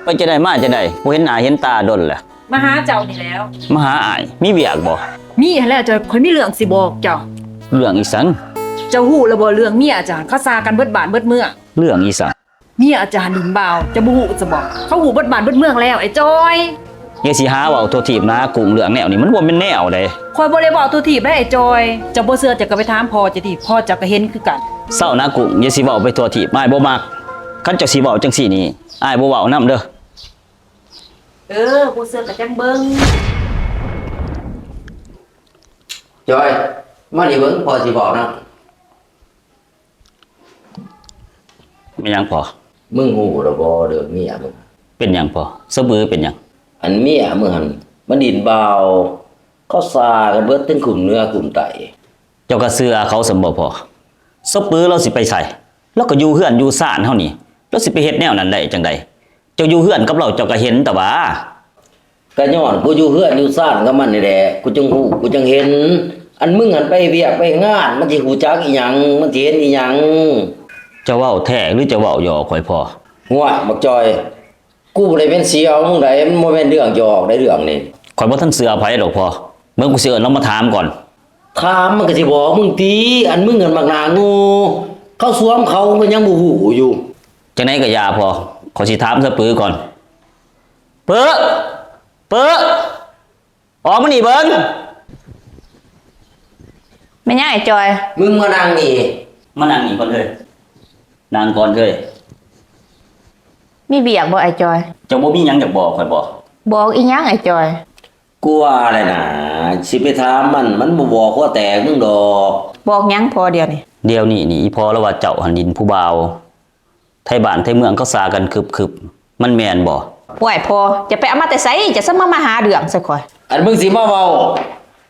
ไปจะได้มาจะได้บ่เห็นหน้าเห็นตาดนแหละ มาหาเจ้านี่แล้ว มาหาอ้ายมีเวียกบ่ มีหั่นแหละจอยคนมีเรื่องสิบอกเจ้า เรื่องอีสัง เจ้าฮู้แล้วบ่เรื่องเมียอาจารย์เขาซากันเบิดบ้านเบิดเมือง เรื่องอีสัง เมียอาจารย์ลินบ่าวจะบ่ฮู้จะบอกเขาฮู้เบิดบ้านเบิดเมืองแล้วไอ้จอย อย่าสิหาเว้าโทษทีบนะกุ้งเรื่องแนวนี้มันบ่แม่นแนวใด คอยบ่ได้บอกตัวถีบได้ไอ้จอยเจ้าบ่เชื่อจะก็ไปถามพ่อจะดิพ่อเจะก็เห็นคือกัน เศร้านะกุ้งอย่าสิเว้าไปโทษทีบอ้ายบ่มักคันเจ้าสิเว้าจังซี่นี่อ้ายบ่เว้านํเด้อ บ่เชื่อก็จังเบิ่ง จอยมานี่เบิ่งพ่อสิบอกนะ ไม่หยังพอ มึงฮู้แล้วบ่เด้อเมียมึง เป็นหยังพอสะบือเป็นหยัง อันเมียมึงหั่นมันดินเบาเขาซากันเบิดถึงขุมเนื้อขุมไต เจ้าก็เชื่อเขาสมบ่พอสะปือเราสิไปใส่เราก็อยู่เฮือนอยู่ซ่านเฮานี่เราสิไปเฮ็ดแนวนั้นได้จังใดเจ้าอยู่เฮือนกับเราเจ้าก็เห็นแต่ว่า ก็ย้อนกูอยู่เฮือนอยู่ซ่านกับมันนี่แหละกูจังฮู้กูจังเห็น อันมึงหันไปเวียกไปงานมันสิฮู้จักอีหยังมันสิเห็นอีหยัง เจ้าเว้าแท้หรือเจ้าเว้าหยอกข่อยพอ หัวบักจอย กูบ่ได้เป็นเสียวมึงได้มันบ่แม่นเรื่องหยอกได้เรื่องนี่ ข่อยบ่ทันเชื่อไผดอกพอเมื่อกูสิเอิ้นเรามาถามก่อน ถามมันก็สิบอกมึงติอันมึงหันมักหน้างูเขาสวมเขาก็ยังบ่ฮู้อยู่ จังไดก็อย่าพอขอยสิถามสะปือก่อนเปิ้อเปิ้อออกมานี่เบิ่ง แม่นยังไอ้จอย มึงมานั่งนี่ มานั่งนี่ก่อนเถอะนั่งก่อนเถอะ มีเบียกบ่ไอ้จอย เจ้าบ่มีหยังอยากบอกข่อยบ่ บอกอีหยังไอ้จอย กูว่าอะไรนะสิไปถามมันบ่บอกว่าแตกมึงดอก บอกหยังพอเดียวนี่ เดี๋ยวนี้นี่อีพอแล้วว่าเจ้าหันดินผู้บ่าวไทบ้านไทเมืองเขาสากันคึบๆมันแม่นบ่ ป่วยพอจะไปเอามาแต่ไสจะซะมาหาเรื่องซะค่อย อันมึงสิมาเว้า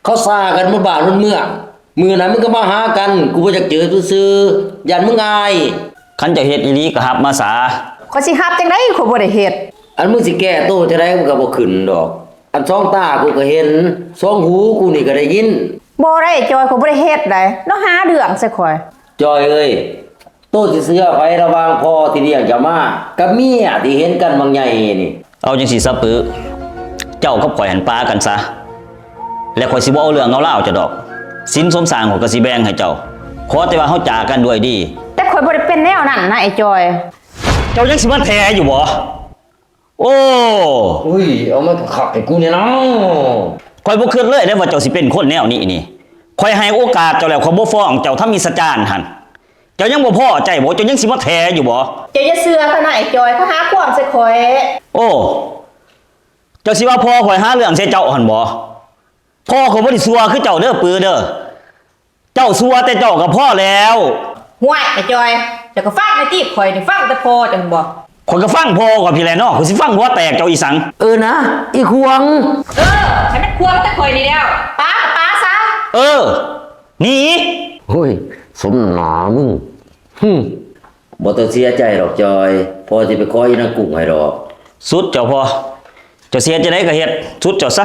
เขาซากันบนบ้านบนเมืองมือนั้นมึงก็มาหากัน กูบ่อยากเจอซื่อๆยันมึงอาย คันเจ้าเฮ็ดอีหลีก็หับมาสา ข้อยสิฮับจังได๋ข้อยบ่ได้เฮ็ด อันมึงสิแก้โตจะได้มันก็บ่ขึ้นดอก อันสองตากูก็เห็นสองหูกูนี่ก็ได้ยิน บ่ได้จอยข้อยบ่ได้เฮ็ดได้แล้วหาเรื่องซะค่อย จอยเอ้ยโตสิเสื้อไประหว่างพ่อที่เลี้ยงเจ้ามากับเมียที่เห็นกันบางใหญ่นี่ เอาจังสิซะปื้อเจ้ากับข่อยหันปากันซะและข่อยสิบ่เอาเรื่องเอาราวเจ้าดอกสินสมสร้างข่อยก็สิแบ่งให้เจ้าขอแต่ว่าเฮาจากันด้วยดี แต่ข้อยบ่ได้เป็นแนวนั้นนะไอ้จอย เจ้ายังสิมาแท้อยู่บ่โอ้ อุ้ยเอามาขับให้กูเนี่ยเนาะ ข่อยบ่คิดเลยได้ว่าเจ้าสิเป็นคนแนวนี้นี่ข่อยให้โอกาสเจ้าแล้วข่อยบ่ฟ้องเจ้าทำมิสจารหั่นเจ้ายังบ่พอใจบ่เจ้ายังสิมาแท้อยู่บ่ เจ้าอย่าเชื่อเขานะไอ้จอยเขาหาความซะค่อย โอ้เจ้าสิว่าพ่อข่อยหาเรื่องใส่เจ้าหั่นบ่พ่อข่อยบ่ได้ซัวคือเจ้าเด้อปือเด้อเจ้าซัวแต่เจ้าก็พอแล้ว ห่วยไอ้จอยเจ้าก็ฟังในที่ข่อยนี่ฟังแต่พอจังบ่ ข่อยก็ฟังพ่อก่อนพี่แหละเนาะข่อยสิฟังหัวแตกเจ้าอีสัง นะอีควง ฉันมันควงแต่คอยนี่แล้ว ป้ากับป้าซะ เออหนี เฮ้ยสมหนามึงบ่ต้องเสียใจหรอกจอยพอสิไปขออีนางกุ้งให้ดอก สุดเจ้าพ่อเจ้าเสียจะได้ก็เฮ็ดสุดเจ้าซะ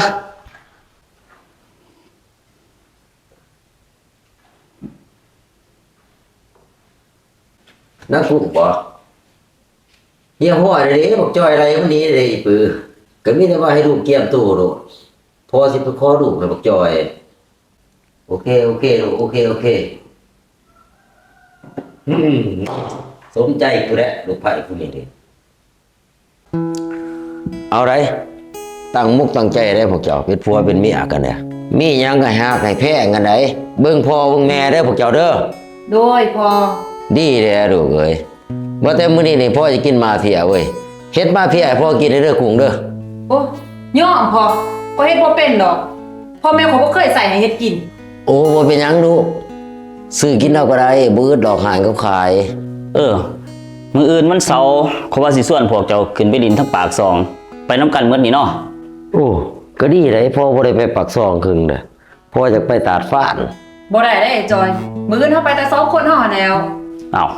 นางกุ้งบ่เฮียห้อยเด้บอกจอยอะไรมันนี้เด้อีปือก็มีแต่ว่าให้ลูกเกียมตู้โดดพอสิไปขอลูกให้บอกจอย โอเคลูกโอเคสมใจกูแล้วลูกไผ่กูนี่ดิเอาไรตั้งมุกตั้งใจได้พวกเจ้าเป็นผัวเป็นเมียกันเนี่ยมีหยังก็หากให้แพ้กันได้เบิ่งพ่อเบิ่งแม่ได้อพวกเจ้าเด้อ โดยพอ ดีเลยลูกเอ้ยว่าแต่มื้อนี้นี่พ่อจะกินมาเฟียเว้ยเฮ็ดมาเฟียให้พ่อกินได้เด้อกุ้งเด้อ โอ้ย่อมพอก็เฮ็ดบ่เป็นดอกพ่อแม่เขาบ่เคยใส่ให้เฮ็ดกิน โอ้บ่เป็นหยังลูกซื้อกินเอาก็ได้บ่อึดดอกหานเขาขาย เออ มื้ออื่นมันเสาร์เขาว่าสิส่วนพวกเจ้าขึ้นไปดินทั้งปากซอง ไปน้ำกันหมดนี่เนาะ โอ้ก็ดีเลยพ่อบ่ได้ไปปักซองครึ่งเด้อพ่ออยากไปตาดฟ้าน บ่ได้ได้จอย มื้ออื่นเฮาไปแต่2คนเฮาหันแล้ว อ้าว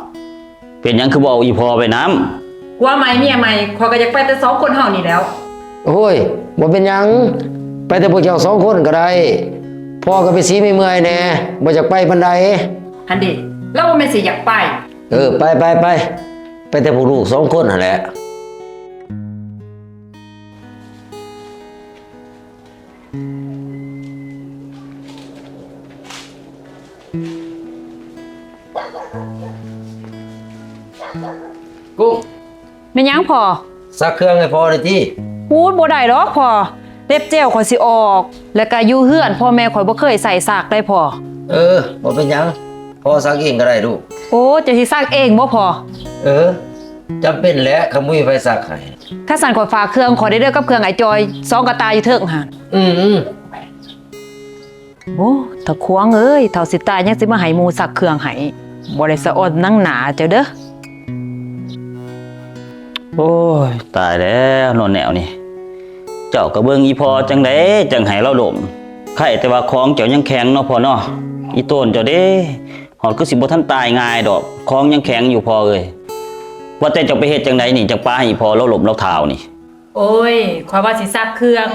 เป็นหยังคือบ่เอาอีพอไปน้ำ กลัวใหม่เมียใหม่ข่อยก็อยากไปแต่2คนเฮานี่แล้ว โอ้ยบ่เป็นหยังไปแต่พวกเจ้าสองคนก็ได้พ่อก็ไปสีไม่เมื่อยแน่บ่อยากไปปานใด หันดิเราบ่แม่นสิอยากไป ไปแต่พวกลูกสองคนนั่นแหละกุ้ง แม่นหยังพอ ซักเครื่องให้พ่อหน่อยที่ พูดบ่ได้ดอกพอเล็บเจลข่อยสิออก แล้วก็อยู่เฮือนพ่อแม่ข่อยบ่เคยใส่ซากได้พอ บ่เป็นหยังพ่อซักเองก็ได้ลูก โอ้จะสิซักเองบ่พอ จำเป็นแหละขมุยไปซักให้ ถ้าสั่นข่อยฝากเครื่องข่อยได้เด้อกับเครื่องไอ้จอย2กระตายอยู่เทิงหั่น อืม โอ้ถ้าควงเอ้ยเฒ่าสิตายยังสิมาให้หมู่ซักเครื่องให้บ่ได้สะออนนั่งหนาเจ้าเด้อ โอ้ยตายแล้วโนนแนวนี่เจ้าก็เบิ่งอีพอจังไดจังให้เราล้มไข่แต่ว่าของเจ้ายังแข็งเนาะพอเนาะอีต้นเจ้าเด้หอดคือสิบ่ทันตายง่ายดอกของยังแข็งอยู่พอเอ้ยว่าแต่เจ้าไปเฮ็ดจังไดนี่จังปาให้อีพอเราล้มเราเท้านี่ โอ้ยข่อยว่าสิซักเครื่อง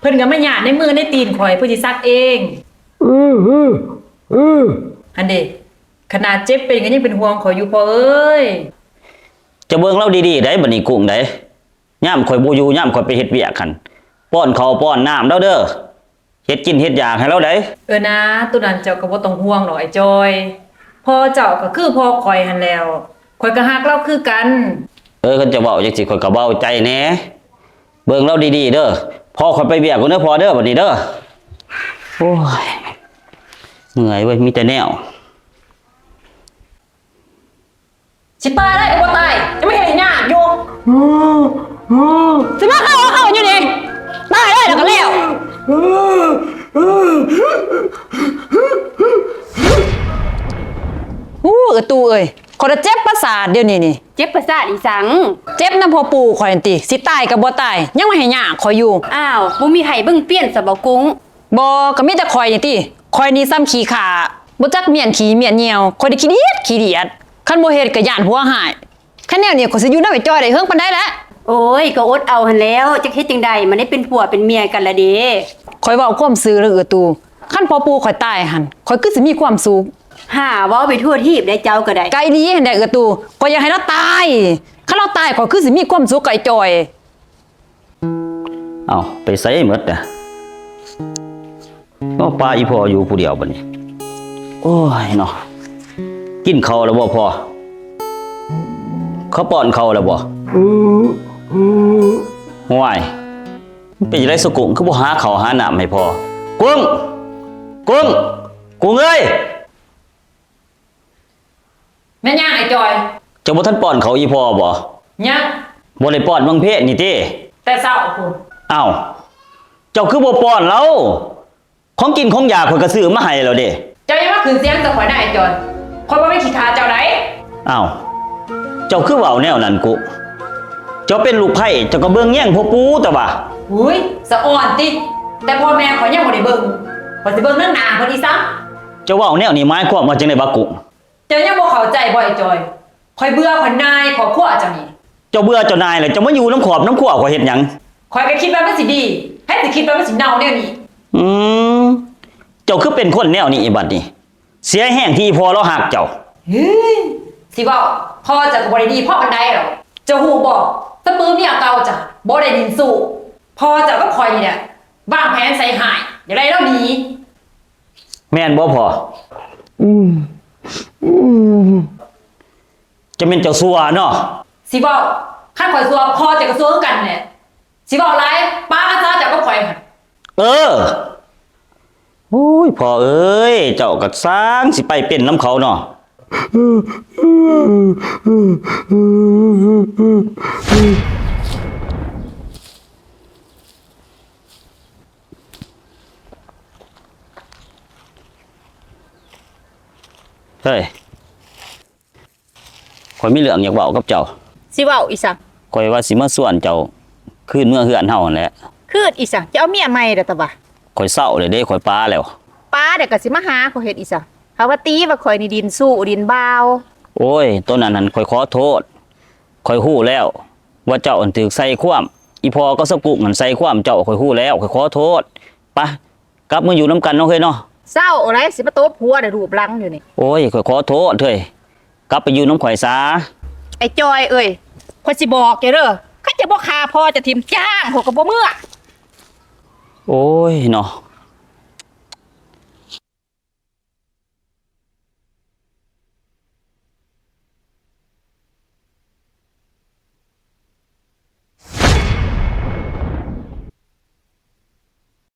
เพิ่นก็มาหยาดในมือในตีนข่อยเพิ่นสิซักเองอันเด้ขนาดเจ็บเป็นก็ยังเป็นห่วงข่อยอยู่พอเอ้ย จะเบิ่งเราดีๆได้บัดนี้กุ้งได้ย่ามข่อยบ่อยู่ย่ามข่อยไปเฮ็ดเวียกคั่นป้อนข้าวป้อนน้ำเราเด้อเฮ็ดกินเฮ็ดอยากให้เราได้ นะตัวนั้นเจ้าก็บ่ต้องห่วงหรอกไอ้จอยพ่อเจ้าก็คือพ่อข่อยหั่นแล้วข่อยก็ฮักเราคือกัน คันจะเว้าจังซี่ข่อยก็เว้าใจแหน่เบิ่งเราดีๆเด้อพอข่อยไปเวียกก่อนเด้อพอเด้อบัดนี้เด้อโอ้ยเหนื่อยเว้ยมีแต่แนว สิตายได้ก็บ่ตายจะไม่เห็นหน้าอยู่สิมาเข้าอยู่นี่ตายได้แล้วก็แล้วตู้เอ้ยข่อยจะเจ็บประสาทเดี๋ยวนี้นี่ เจ็บประสาทอีสัง เจ็บน้ำพอปู่ข่อยนั่นติสิตายก็บ่ตายยังไม่ให้หน้าข่อยอยู่ อ้าวบ่มีไผเบิ่งเปลี่ยนซะบ่กุ้ง บ่ก็มีแต่ข่อยนี่ติข่อยนี่ซ้ำขี้ขาบ่จักเมียนขี้เมียนเหี่ยวข่อยได้ขี้เดียดคันบ่เฮ็ดก็ย่านหัวหายคันแนวนี้ข่อยสิอยู่นำไอ้จ้อยได้เฮิงปานใดแล้ว โอ้ยก็อดเอาหั่นแล้วจักเฮ็ดจังใดมันได้เป็นผัวเป็นเมียกันละเด้ ข่อยเว้าความซื่อแล้วตู่คันพ่อปู่ข่อยตายหั่นข่อยคือสิมีความสุข หาเว้าไปทั่วทีบได้เจ้าก็ได้ ไกลลีหั่นได้ตู่ข่อยอยากให้เราตายคันเราตายข่อยคือสิมีความสุขกับไอ้จ้อย เอ้าไปไสหมดอ่ะก็ปลาอีพออยู่ผู้เดียวบัดนี้โอ้ยเนาะกินข้าวแล้วบ่พอเขาป้อนข้าวแล้วบ่ห่วยมันเป็นจังได๋สกุงคือบ่หาข้าวหาน้ำให้พอกุ้งเอ้ย แม่นย่างไอ้จ้อย เจ้าบ่ทันป้อนข้าวอีพอบ่ ยัง บ่ได้ป้อนบางเพศนี่ติ แต่เช้าพุ่น อ้าวเจ้าคือบ่ป้อนเราของกินของอยากข่อยก็ซื้อมาให้แล้วเด้ เจ้าอย่ามาขึ้นเสียงกับข่อยได้ไอ้จ้อยข่อยบ่เป็นขี้ขาเจ้าได อ้าวเจ้าคือเว้าแนวนั้นกุเจ้าเป็นลูกไผ่เจ้าก็เบิ่งแย่งพ่อปู่แต่ว่า อุ้ยสะอ่อนติแต่พ่อแม่ข่อยยังบ่ได้เบิ่งข่อยสิเบิ่งเรื่องหน้าเพิ่นอีซ้ำ เจ้าเว้าแนวนี้หมายความว่าจังได๋บักกุ เจ้ายังบ่เข้าใจบ่ไอ้จอยข่อยเบื่อข่อยนายขอครัวเจ้านี่ เจ้าเบื่อเจ้านายแล้วเจ้ามาอยู่น้ำขอบน้ำขัวข่อยเฮ็ดหยัง ข่อยก็คิดว่ามันสิดีให้สิคิดว่ามันสิเน่าแนวนี้ อืมเจ้าคือเป็นคนแนวนี้อีบัดนี้เสียแห้งที่พอเราหักเจ้า เฮ้ยสิเว้าพ่อจะก็บ่ได้ดีพ่อปานใดหรอกเจ้าฮู้บ่ตะปื้อเมียเก่าจ้ะบ่ได้ดินสู้พ่อเจ้าก็ข่อยนี่แหละวางแผนใส่หายอย่าได้แล้วหนี แม่นบ่พอจะเป็นเจ้าสัวเนาะ สิเว้าคันข่อยซัวพ่อเจ้าก็ซัวคือกันแหละสิเว้าหลายป้าอาซาเจ้าก็ข่อยหั่น เออโอ้ยพ่อเอ้ยเจ้าก็สร้างสิไปเป็นน้ำเขาเนาะเฮ้ยข ข่อยมีเรื่องอยากเว้ากับเจ้า สิเว้าอีสัง ข่อยว่าสิมาส่วนเจ้าคืนเมื่อเฮือนเฮานั่นแหละ คืออีสังจะเอาเมียใหม่เด้อตะบ่ะ ข่อยเศร้าเลยเด้ข่อยป้าแล้ว ป้าเดี๋ยวก็สิมาหาข่อยเฮ็ดอีสังหาว่าตีว่าข่อยนี่ดินสู้ดินบ่าว โอ้ยต้นนั้นข่อยขอโทษข่อยฮู้แล้ว ว่าเจ้าอันถึกใส่ความอีพอก็สกุกมันใส่ความเจ้าข่อยฮู้แล้วข่อยขอโทษไปกลับมาอยู่นํกันเนาะเฮ้ยเนาะ เศร้าอะไรสิมาโตบหัวได้รูปหลังอยู่นี่ โอ้ยข่อยขอโทษเฮ้ยกลับไปอยู่น้ำข่อยซา ไอ้จอยเอ้ยข่อยสิบอกแกเด้อคันจะบ่ฆ่าพ่อจะทิ่มจ้างหัวก็บ่เมื่อ โอ้ยเนาะ